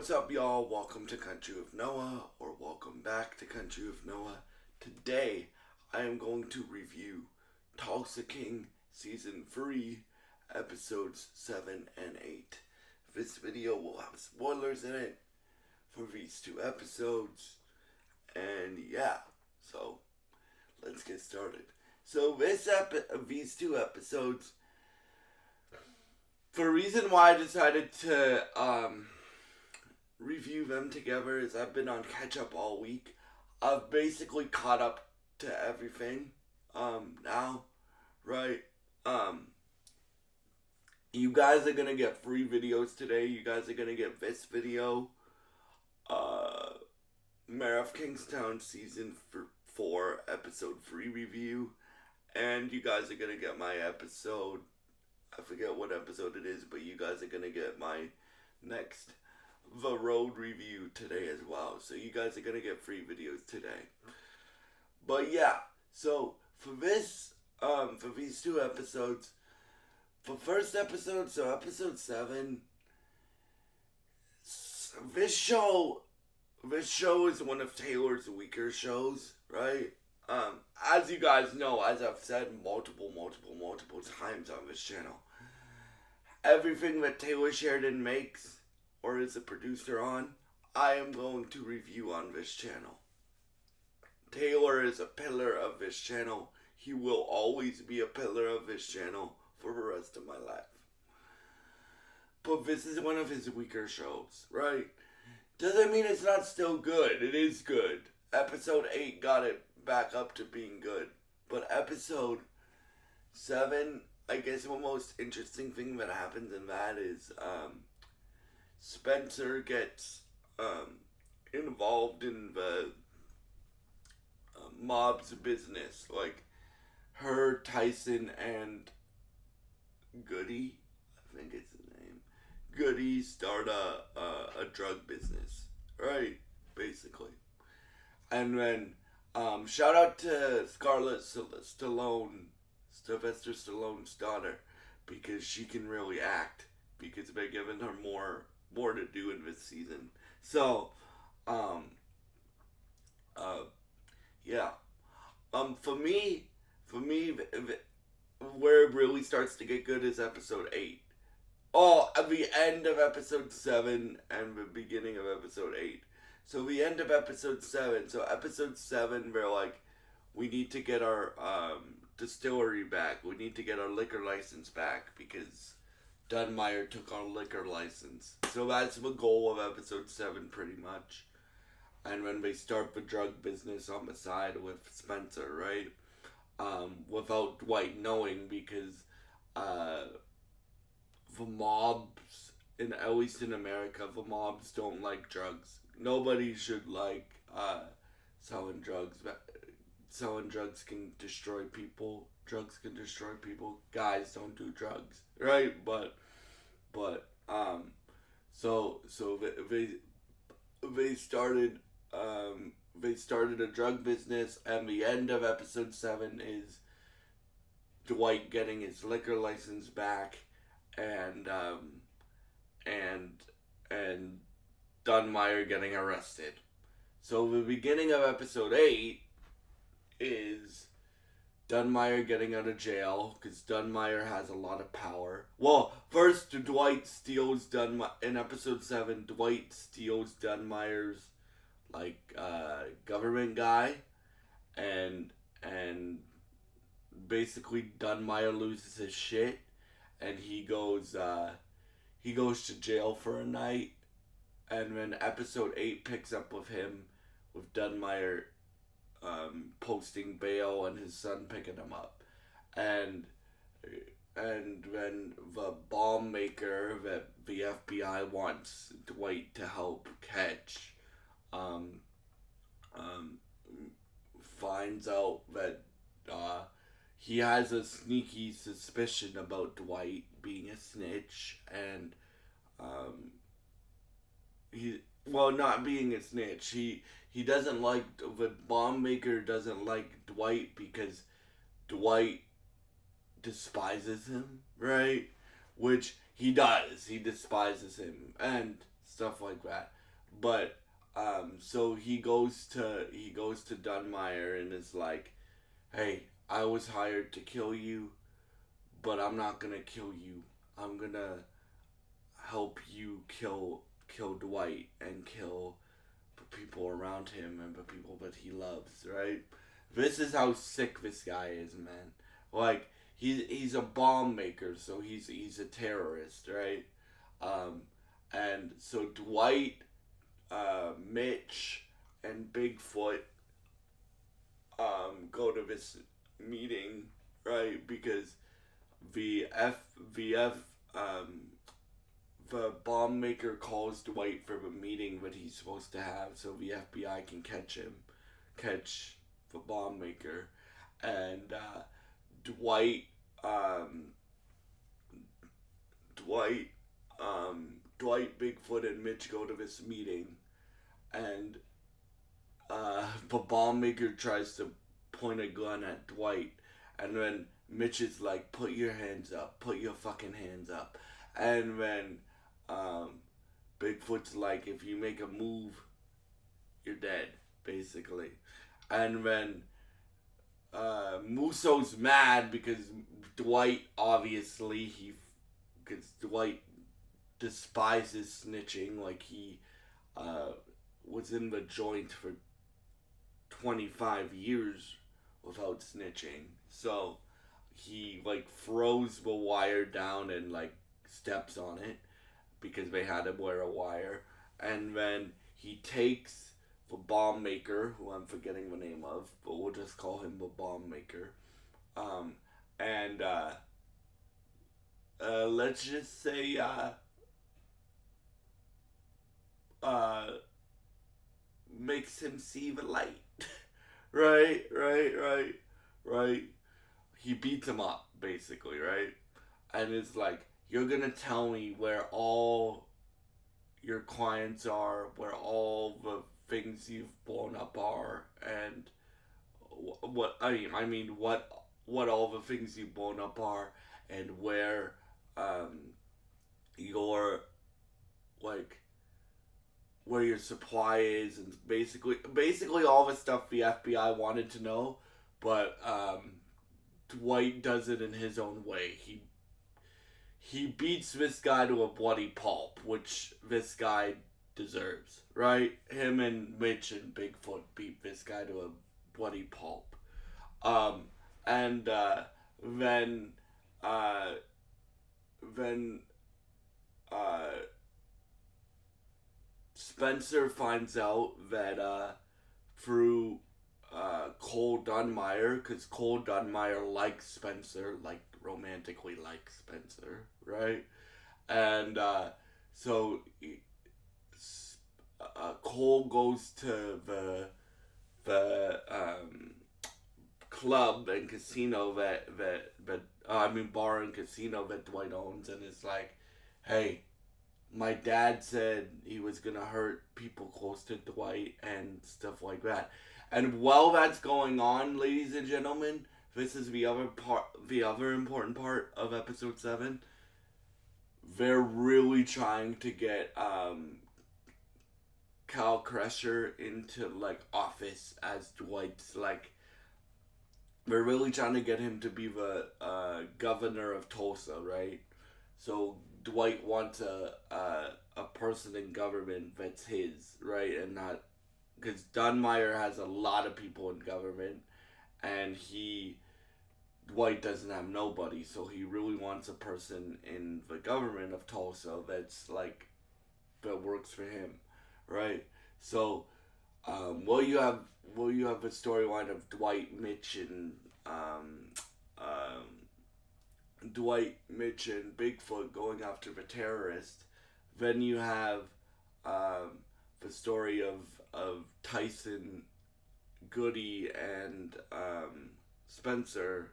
What's up, y'all? Welcome to Country with Noah, or welcome back to Country with Noah. Today, I am going to review Tulsa King Season 3, Episodes 7 and 8. This video will have spoilers in it for these two episodes, and yeah, so let's get started. So these two episodes, for a reason why I decided to review them together is I've been on catch up all week. I've basically caught up to everything now, right? You guys are gonna get free videos today. You guys are gonna get this video, Mayor of Kingstown Season 4 Episode 3 review, and you guys are gonna get my episode, I forget what episode it is, but you guys are gonna get my next The Road review today as well. So you guys are gonna get free videos today. But yeah, so for these two episodes, for first episode, so episode 7, this show is one of Taylor's weaker shows, right? As you guys know, as I've said multiple times on this channel, everything that Taylor Sheridan makes or is a producer on, I am going to review on this channel. Taylor is a pillar of this channel. He will always be a pillar of this channel for the rest of my life. But this is one of his weaker shows, right? Doesn't mean it's not still good. It is good. Episode 8 got it back up to being good. But episode 7, I guess the most interesting thing that happens in that is Spencer gets involved in the mob's business. Like, her, Tyson, and Goody, I think it's the name, Goody start a drug business, right? Basically. And then, shout out to Sylvester Stallone's daughter, because she can really act, because they're giving her more to do in this season. So, yeah. For me, where it really starts to get good is episode 8. Oh, at the end of episode 7 and the beginning of episode 8. So the end of episode 7. So episode 7, they're like, we need to get our distillery back. We need to get our liquor license back because Dunmire took our liquor license. So that's the goal of episode 7 pretty much. And when they start the drug business on the side with Spencer, right? Without Dwight knowing, because the mobs, at least in America, the mobs don't like drugs. Nobody should like selling drugs. Selling drugs can destroy people. Drugs can destroy people. Guys don't do drugs, right? So they started a drug business, and the end of episode 7 is Dwight getting his liquor license back, and Dunmire getting arrested. So the beginning of episode 8 is Dunmire getting out of jail, because Dunmire has a lot of power. Well, first Dwight steals in episode 7, Dwight steals Dunmire's government guy, and basically Dunmire loses his shit, and he goes to jail for a night, and then episode 8 picks up with him, with Dunmire posting bail and his son picking him up, and then the bomb maker that the FBI wants Dwight to help catch finds out that he has a sneaky suspicion about Dwight being a snitch, and not being a snitch. He doesn't like, the bomb maker doesn't like Dwight because Dwight despises him, right? Which he does. He despises him. And stuff like that. But so he goes to Dunmire and is like, "Hey, I was hired to kill you, but I'm not gonna kill you. I'm gonna help you kill Dwight and kill the people around him and the people that he loves." Right? This is how sick this guy is, man. Like he's a bomb maker, so he's a terrorist, right? Um, and so Dwight, Mitch, and Bigfoot go to this meeting, right? Because VF um, the bomb maker calls Dwight for the meeting that he's supposed to have, so the FBI can catch the bomb maker, and Dwight, um, Dwight, Dwight, Bigfoot, and Mitch go to this meeting, and the bomb maker tries to point a gun at Dwight, and then Mitch is like, "Put your hands up, put your fucking hands up," and then Bigfoot's like, "If you make a move, you're dead," basically, and then Musso's mad because Dwight obviously because Dwight despises snitching, like he was in the joint for 25 years without snitching. So he like throws the wire down and like steps on it because they had him wear a wire. And then he takes the bomb maker, who I'm forgetting the name of, but we'll just call him the bomb maker. And let's just say makes him see the light. right. He beats him up, basically, right? And it's like, "You're gonna tell me where all your clients are, where all the things you've blown up are, and what what all the things you've blown up are, and where your like where your supply is, and basically all the stuff the FBI wanted to know, but Dwight does it in his own way. He beats this guy to a bloody pulp, which this guy deserves, right? Him and Mitch and Bigfoot beat this guy to a bloody pulp. And then uh, then Spencer finds out that through Cole Dunmire, because Cole Dunmire likes Spencer, like romantically likes Spencer, right? And so Cole goes to the club and casino bar and casino that Dwight owns, and it's like, "Hey, my dad said he was gonna hurt people close to Dwight," and stuff like that. And while that's going on, ladies and gentlemen, this is the other important part of episode 7. They're really trying to get Kyle Crusher into like office as Dwight's like. They're really trying to get him to be the governor of Tulsa, right? So Dwight wants a person in government that's his, right, and not because Dunmire has a lot of people in government, and Dwight doesn't have nobody, so he really wants a person in the government of Tulsa that's like that works for him, right? So, you have a storyline of Dwight, Mitch, and Bigfoot going after the terrorist. Then you have the story of Tyson, Goody, and Spencer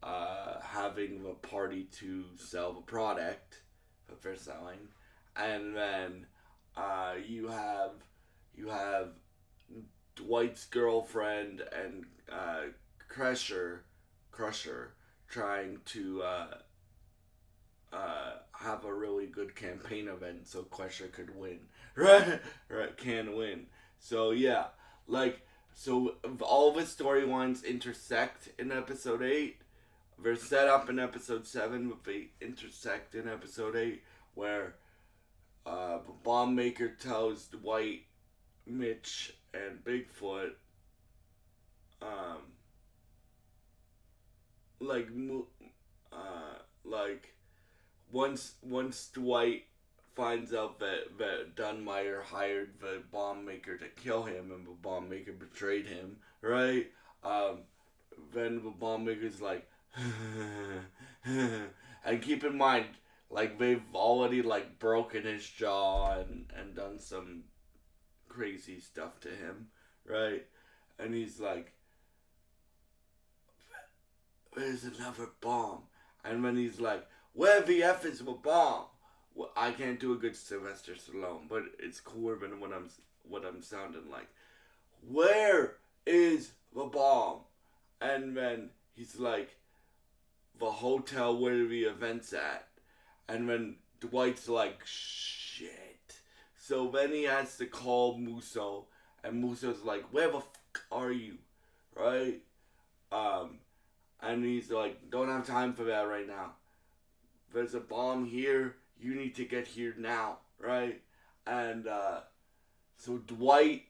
having the party to sell the product that they're selling, and then you have Dwight's girlfriend and Crusher trying to have a really good campaign event so Quesher could win. Right? Right, can win. So yeah, like, so all of his storylines intersect in episode 8. They're set up in episode 7, but they intersect in episode 8, where the bomb maker tells Dwight, Mitch, and Bigfoot, um, like, like, once Dwight finds out that Dunmire hired the bomb maker to kill him and the bomb maker betrayed him, right? Then the bomb maker's like, and keep in mind, like, they've already, like, broken his jaw and done some crazy stuff to him, right? And he's like, where's another bomb? And then he's like, where the F is the bomb? Well, I can't do a good Sylvester Stallone, but it's cooler than what I'm sounding like. Where is the bomb? And then he's like, the hotel where the event's at. And then Dwight's like, shit. So then he has to call Musso, and Musso's like, where the fuck are you? Right? And he's like, don't have time for that right now. There's a bomb here. You need to get here now, right? And so Dwight,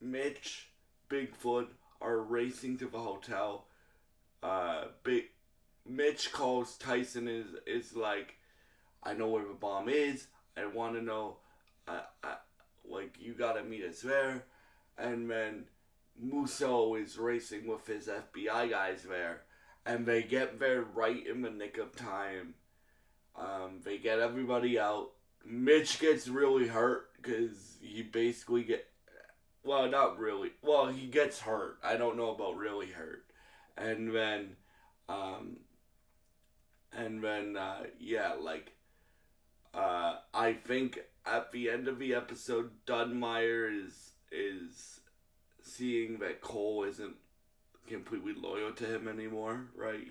Mitch, Bigfoot are racing to the hotel. Mitch calls Tyson, is like, I know where the bomb is. I want to know, like, you gotta meet us there. And then Musso is racing with his FBI guys there. And they get there right in the nick of time. They get everybody out. Mitch gets really hurt because he basically well, not really. Well, he gets hurt. I don't know about really hurt. And then, yeah, like, I think at the end of the episode, Dunmire is seeing that Cole isn't completely loyal to him anymore, right?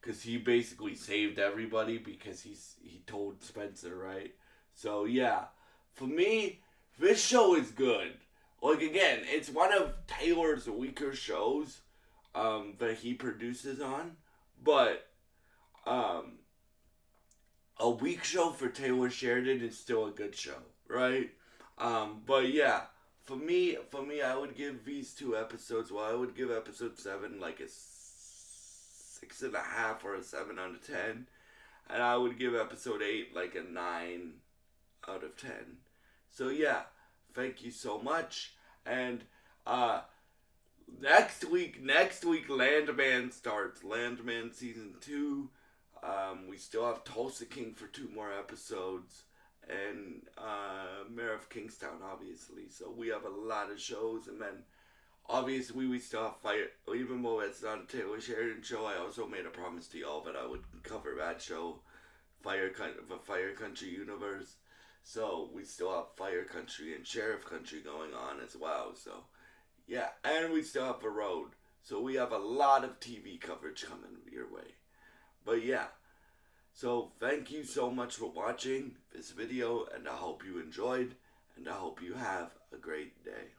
Because he basically saved everybody because he told Spencer, right? So yeah, for me, this show is good. Like, again, it's one of Taylor's weaker shows that he produces on, but a weak show for Taylor Sheridan is still a good show, right? But yeah, for me, I would give these 2 episodes. Well, I would give episode 7 like a 6.5 or a 7 out of 10, and I would give episode 8 like a 9 out of 10. So yeah, thank you so much, and next week, Landman starts. Landman season 2. We still have Tulsa King for 2 more episodes. And Mayor of Kingstown, obviously. So we have a lot of shows, and then obviously we still have Fire. Even though it's not a Taylor Sheridan show, I also made a promise to y'all that I would cover that show, Fire Country universe. So we still have Fire Country and Sheriff Country going on as well. So yeah, and we still have The Road. So we have a lot of TV coverage coming your way. But yeah. So thank you so much for watching this video, and I hope you enjoyed, and I hope you have a great day.